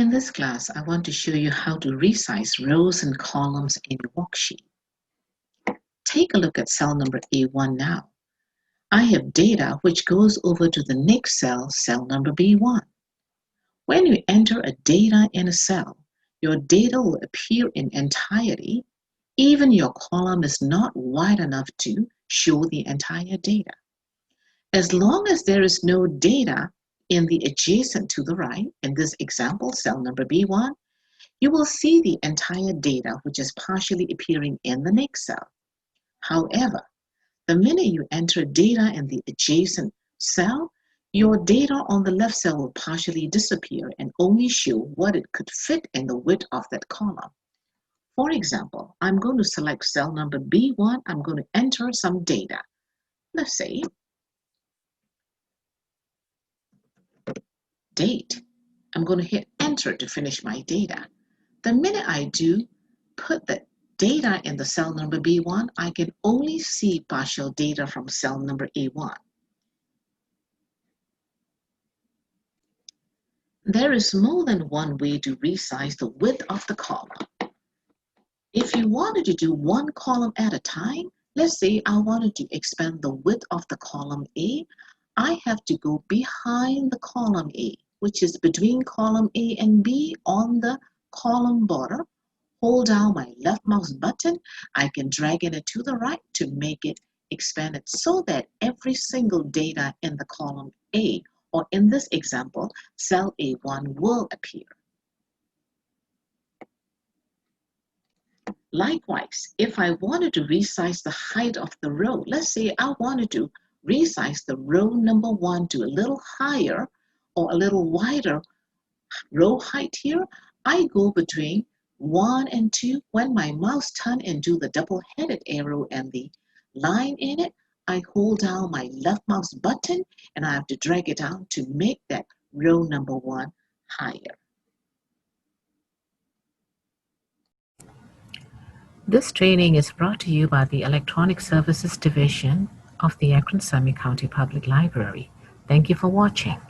In this class, I want to show you how to resize rows and columns in your worksheet. Take a look at cell number A1 now. I have data which goes over to the next cell, cell number B1. When you enter a data in a cell, your data will appear in entirety, even your column is not wide enough to show the entire data. As long as there is no data in the adjacent to the right, in this example, cell number B1, you will see the entire data which is partially appearing in the next cell. However, the minute you enter data in the adjacent cell, your data on the left cell will partially disappear and only show what it could fit in the width of that column. For example, I'm going to select cell number B1. I'm going to enter some data. Let's say date. I'm going to hit enter to finish my data. The minute I do put the data in the cell number B1, I can only see partial data from cell number A1. There is more than one way to resize the width of the column. If you wanted to do one column at a time, let's say I wanted to expand the width of the column A, I have to go behind the column A, which is between column A and B on the column border. Hold down my left mouse button. I can drag it to the right to make it expanded so that every single data in the column A, or in this example, cell A1 will appear. Likewise, if I wanted to resize the height of the row, let's say I wanted to resize the row number 1 to a little higher or a little wider row height here, I go between 1 and 2. When my mouse turns and do the double-headed arrow and the line in it, I hold down my left mouse button and I have to drag it down to make that row number 1 higher. This training is brought to you by the Electronic Services Division of the Akron-Summit County Public Library. Thank you for watching.